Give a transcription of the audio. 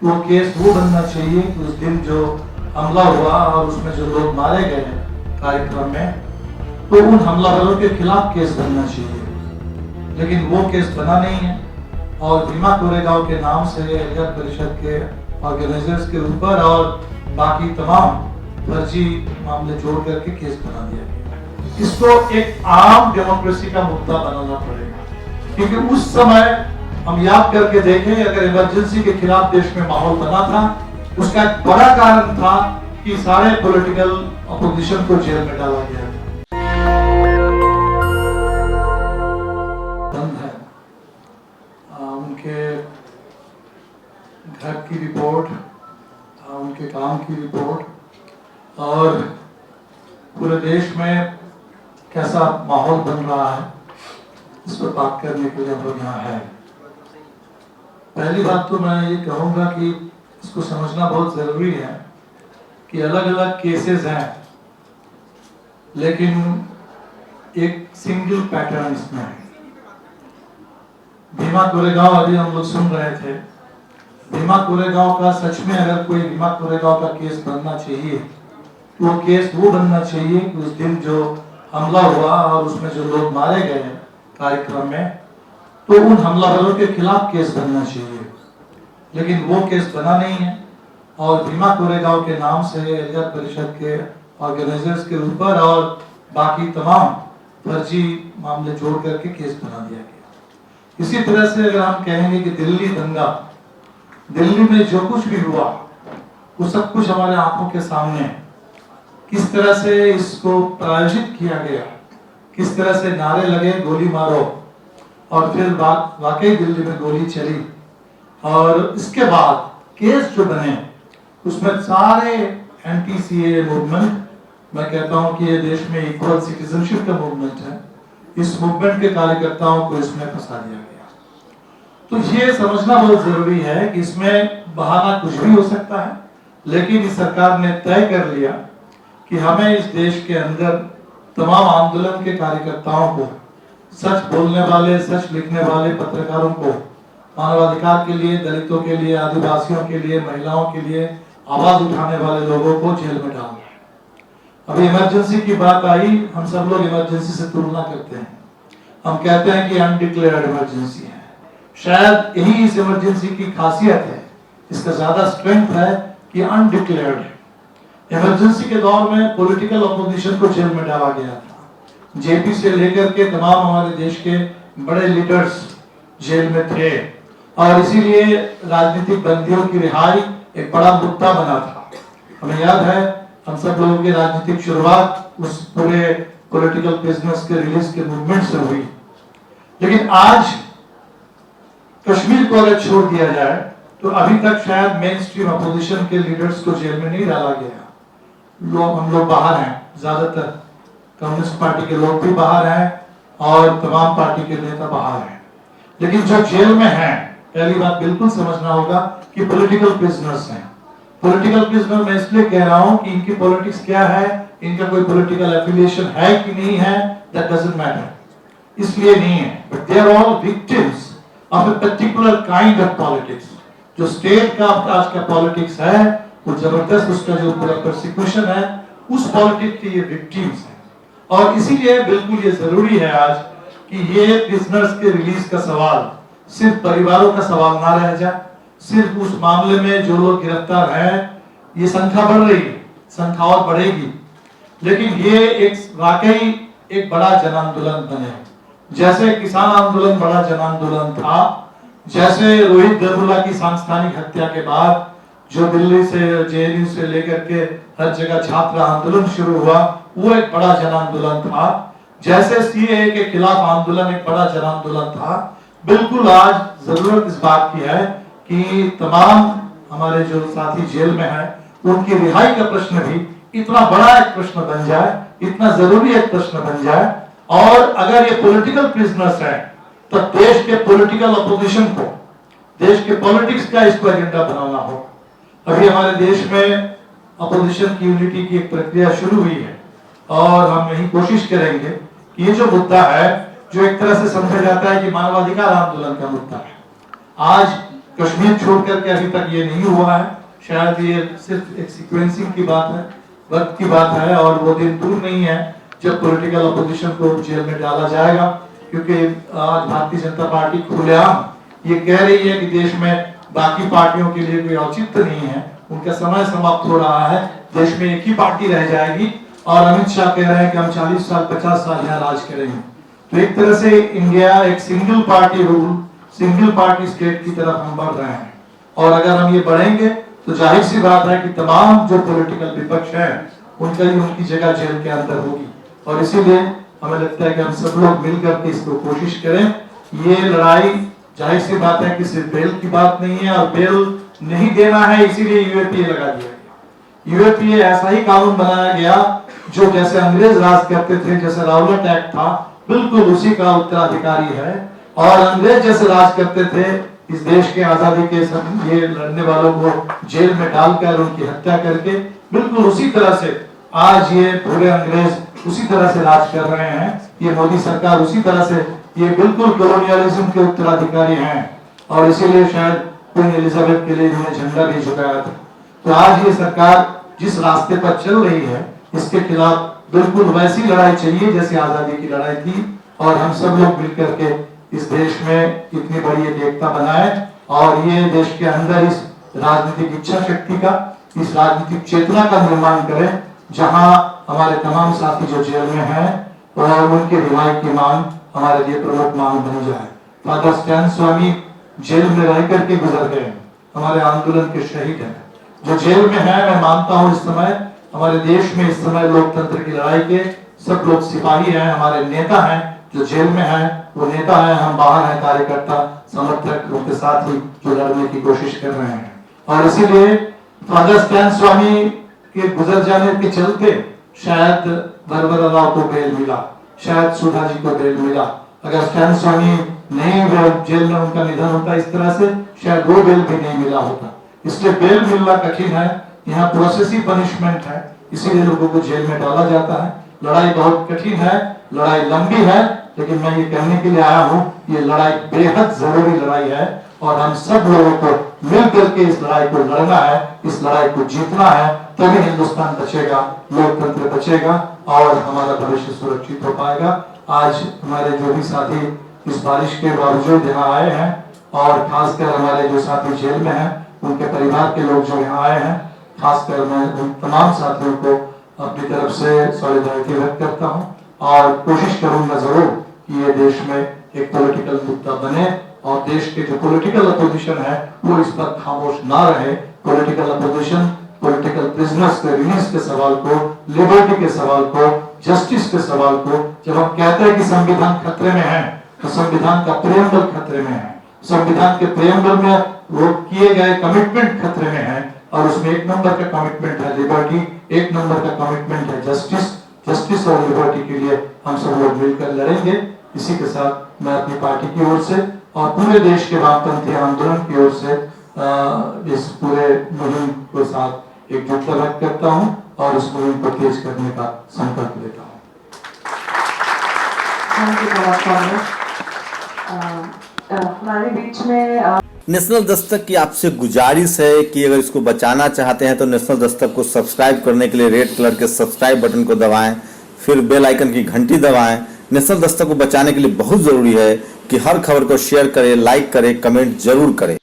वो केस वो बनना चाहिए कि उस दिन जो हमला हुआ और उसमें जो लोग मारे गए कार्यक्रम में, तो उन हमलावरों के खिलाफ केस बनना चाहिए, लेकिन वो केस बना नहीं है। और भीमा कोरेगांव के नाम से नगर परिषद के ऑर्गेनाइजर्स के ऊपर और बाकी तमाम फर्जी मामले जोड़ करके केस बना दिया गया। इसको एक आम डेमोक्रेसी का मुद्दा बनाना पड़ेगा, क्योंकि उस समय हम याद करके देखें, अगर इमरजेंसी के खिलाफ देश में माहौल बना था, उसका एक बड़ा कारण था कि सारे पॉलिटिकल अपोजिशन को जेल में डाला गया। बंद है उनके घर की रिपोर्ट, उनके काम की रिपोर्ट और पूरे देश में कैसा माहौल बन रहा है, इस पर बात करने के लिए हम लोग यहाँ है। पहली बात तो मैं ये कहूँगा कि इसको समझना बहुत जरूरी है कि अलग अलग केसेस हैं, लेकिन एक सिंगल पैटर्न इसमें है। भीमा कोरेगांव अभी हम लोग सुन रहे थे, भीमा कोरेगांव का सच में अगर कोई भीमा कोरेगांव का केस बनना चाहिए, तो वो केस वो बनना चाहिए कि उस दिन जो हमला हुआ और उसमें जो लोग मारे गए कार्यक्रम में, तो उन हमलावरों के खिलाफ केस बनना चाहिए, लेकिन वो केस बना नहीं है। और भीमा कोरेगांव के नाम से नगर परिषद के ऑर्गेनाइजर्स के ऊपर और बाकी तमाम फर्जी मामले जोड़ करके केस बना दिया गया। इसी तरह से अगर हम कहेंगे कि दिल्ली दंगा, दिल्ली में जो कुछ भी हुआ वो सब कुछ हमारे आंखों के सामने, किस तरह से इसको प्रायोजित किया गया, किस तरह से नारे लगे गोली मारो, और फिर वाकई दिल्ली में गोली चली, और इसके बाद केस जो बने उसमें सारे एंटी सीए मूवमेंट, मैं कहता हूं कि ये देश में इक्वल सिटीजनशिप का मूवमेंट है, इस मूवमेंट के कार्यकर्ताओं को इसमें फंसा दिया गया। तो ये समझना बहुत जरूरी है कि इसमें बहाना कुछ भी हो सकता है, लेकिन इस सरकार ने तय कर लिया कि हमें इस देश के अंदर तमाम आंदोलन के कार्यकर्ताओं को, सच बोलने वाले, सच लिखने वाले पत्रकारों को, मानवाधिकार के लिए, दलितों के लिए, आदिवासियों के लिए, महिलाओं के लिए आवाज उठाने वाले लोगों को जेल में डालना है। अभी इमरजेंसी की बात आई, हम सब लोग इमरजेंसी से तुलना करते हैं, हम कहते हैं कि अनडिक्लेयर्ड इमरजेंसी है। शायद यही इस इमरजेंसी की खासियत है, इसका ज्यादा स्ट्रेंथ है कि अनडिक्लेयर्ड है। इमरजेंसी के दौर में पॉलिटिकल अपोजिशन को जेल में डाला गया था, जेपी से लेकर के तमाम हमारे देश के बड़े लीडर्स जेल में थे, और इसीलिए राजनीतिक बंदियों की रिहाई एक बड़ा मुद्दा बना था। हमें याद है, हम सब लोगों की राजनीतिक शुरुआत उस पूरे पॉलिटिकल प्रिजनर्स के रिलीज के मूवमेंट से हुई। लेकिन आज कश्मीर को अगर छोड़ दिया जाए तो अभी तक शायद मेन स्ट्रीम अपोजिशन के लीडर्स को जेल में नहीं डाला गया। हम लोग बाहर हैं, ज्यादातर कम्युनिस्ट पार्टी के लोग भी बाहर हैं और तमाम पार्टी के नेता बाहर हैं, लेकिन जो जेल में हैं, पहली बात बिल्कुल समझना होगा कि पॉलिटिकल प्रिजनर्स हैं। पॉलिटिकल प्रिजनर मैं इसलिए कह रहा हूं कि इनकी पॉलिटिक्स क्या है, इनका कोई पॉलिटिकल एफिलिएशन है कि नहीं है, दैट डजंट मैटर, इसलिए नहीं है, but they are all victims of a particular kind of politics. जो स्टेट का आज का पॉलिटिक्स है, वो जबरदस्त, उसका जो पूरा प्रोसिक्यूशन है, उस पॉलिटिक्स के ये विक्टिम्स हैं। और इसीलिए बिल्कुल ये जरूरी है आज कि ये प्रिजनर्स के रिलीज का सवाल सिर्फ परिवारों का सवाल ना रह जाए, सिर्फ उस मामले में जो लोग गिरफ्तार हैं, ये संख्या बढ़ रही है, संख्या और बढ़ेगी, लेकिन ये एक वाकई एक बड़ा जन आंदोलन बने। जैसे किसान आंदोलन बड़ा जन आंदोलन था, जैसे रोहित वेमुला की सांस्थानिक हत्या के बाद जो दिल्ली से, जेएनयू से लेकर के हर जगह छात्र आंदोलन शुरू हुआ, वो एक बड़ा जन आंदोलन था। जैसे सीएए के खिलाफ आंदोलन एक बड़ा जन आंदोलन था। बिल्कुल आज जरूरत इस बात की है कि तमाम हमारे जो साथी जेल में हैं, उनकी रिहाई का प्रश्न भी इतना बड़ा एक प्रश्न बन जाए, इतना जरूरी एक प्रश्न बन जाए। और अगर ये पॉलिटिकल प्रिजनर्स हैं, तो देश के पॉलिटिकल अपोजिशन को, देश के पॉलिटिक्स का इसको एजेंडा बनाना हो। अभी हमारे देश में अपोजिशन की यूनिटी की एक प्रक्रिया शुरू हुई है, और हम यही कोशिश करेंगे कि ये जो मुद्दा है, जो एक तरह से समझा जाता है कि मानवाधिकार आंदोलन का मुद्दा है, आज कश्मीर छोड़ करके अभी तक ये नहीं हुआ है। शायद ये सिर्फ एक सीक्वेंसिंग की बात है, वक्त की बात है, और वो दिन दूर नहीं है जब पॉलिटिकल अपोजिशन को जेल में डाला जाएगा। क्योंकि आज भारतीय जनता पार्टी खुलेआम ये कह रही है कि देश में बाकी पार्टियों के लिए कोई औचित्य नहीं है, उनका समय समाप्त हो रहा है, देश में एक ही पार्टी रह जाएगी। और अमित शाह कह रहे हैं कि हम 40 साल 50 साल यहाँ राज करेंगे। तो एक तरह से इंडिया एक single party rule, single party state की तरफ हम बढ़ रहे हैं। और अगर हम ये बढ़ेंगे तो जाहिर सी बात है कि तमाम जो पॉलिटिकल विपक्ष है उनकी जगह जेल के अंदर होगी। और इसीलिए हमें लगता है कि हम सब लोग मिलकर के इसको कोशिश करें। ये लड़ाई जाहिर सी बात है कि सिर्फ बेल की बात नहीं है, और बेल नहीं देना है, इसीलिए यूएपीए लगा दिया गया। यूएपीए ऐसा ही कानून बनाया गया जो जैसे अंग्रेज राज करते थे, जैसे राउलेट एक्ट था, बिल्कुल उसी का उत्तराधिकारी है। और अंग्रेज जैसे राज करते थे, इस देश के आजादी के सब ये लड़ने वालों को जेल में डालकर उनकी हत्या करके, बिल्कुल उसी तरह से आज ये पूरे अंग्रेज उसी तरह से राज कर रहे हैं। ये मोदी सरकार उसी तरह से, ये बिल्कुल कॉलोनियलिज्म के उत्तराधिकारी हैं। और इसीलिए शायद क्वीन एलिजाबेथ के लिए इन्होंने झंडा भी झुकाया था। तो आज ये सरकार जिस रास्ते पर चल रही है, इसके खिलाफ बिल्कुल वैसी लड़ाई चाहिए जैसे आजादी की लड़ाई थी। और हम सब लोग मिलकर के इस देश में इतनी बड़ी एक एकता बनाए, और ये देश के अंदर इस राजनीतिक इच्छा शक्ति का, इस राजनीतिक चेतना का निर्माण करें, जहां हमारे तमाम साथी जो जेल में हैं और उनके रिहाई की मांग हमारे लिए प्रमुख मांग बन जाए। फादर स्टैन स्वामी जेल में रह करके गुजर गए, हमारे आंदोलन के शहीद हैं, जो जेल में है। मैं मानता हूँ इस समय हमारे देश में इस समय लोकतंत्र की लड़ाई के सब लोग सिपाही हैं, हमारे नेता हैं जो जेल में हैं, वो नेता हैं, हम बाहर हैं कार्यकर्ता समर्थक, उनके साथ ही जो लड़ने की कोशिश कर रहे हैं। और इसीलिए फादर स्टैन स्वामी के गुजर जाने के चलते शायद बरबरा राव को बेल मिला, शायद सुधा जी को बेल मिला। अगर स्टैन स्वामी नहीं जेल में उनका निधन होता इस तरह से, शायद वो बेल भी नहीं मिला होता। इसलिए बेल मिलना कठिन है, यहाँ प्रोसेसिव पनिशमेंट है, इसीलिए लोगों को जेल में डाला जाता है। लड़ाई बहुत कठिन है, लड़ाई लंबी है, लेकिन मैं ये कहने के लिए आया हूँ, ये लड़ाई बेहद जरूरी लड़ाई है। और हम सब लोगों को मिलकर के इस लड़ाई को लड़ना है, इस लड़ाई को जीतना है, तभी हिंदुस्तान बचेगा, लोकतंत्र बचेगा और हमारा भविष्य सुरक्षित हो पाएगा। आज हमारे जो भी साथी इस बारिश के बावजूद यहाँ आए हैं, और खासकर हमारे जो साथी जेल में हैं, उनके परिवार के लोग जो यहाँ आए हैं, खासकर मैं उन तमाम साथियों को अपनी तरफ से सॉलिडारिटी व्यक्त करता हूँ। और कोशिश करूंगा जरूर कि ये देश में एक पॉलिटिकल मुद्दा बने, और देश के जो पॉलिटिकल अपोजिशन है वो इस पर खामोश ना रहे। पॉलिटिकल अपोजिशन पॉलिटिकल प्रिजनर्स के रिलीज के सवाल को, लिबर्टी के सवाल को, जस्टिस के सवाल को, जब हम कहते हैं कि संविधान खतरे में है, तो संविधान का प्रेम्बल खतरे में है, संविधान के प्रेम्बल में वो किए गए कमिटमेंट खतरे में है। और उसमें एक नंबर का कमिटमेंट है लिबर्टी, एक नंबर का कमिटमेंट है जस्टिस। जस्टिस और लिबर्टी के लिए हम सब लोग मिलकर लड़ेंगे। इसी के साथ मैं अपनी पार्टी की ओर से और पूरे देश के वामपंथी आंदोलन की ओर से इस पूरे मुहिम के साथ एकजुटता व्यक्त करता हूं और इस मुहिम को तेज करने का संकल्प लेता हूं। हमारे बीच में नेशनल दस्तक की आपसे गुजारिश है कि अगर इसको बचाना चाहते हैं तो नेशनल दस्तक को सब्सक्राइब करने के लिए रेड कलर के सब्सक्राइब बटन को दबाएं, फिर बेल आइकन की घंटी दबाएं। नेशनल दस्तक को बचाने के लिए बहुत ज़रूरी है कि हर खबर को शेयर करें, लाइक करें, कमेंट जरूर करें।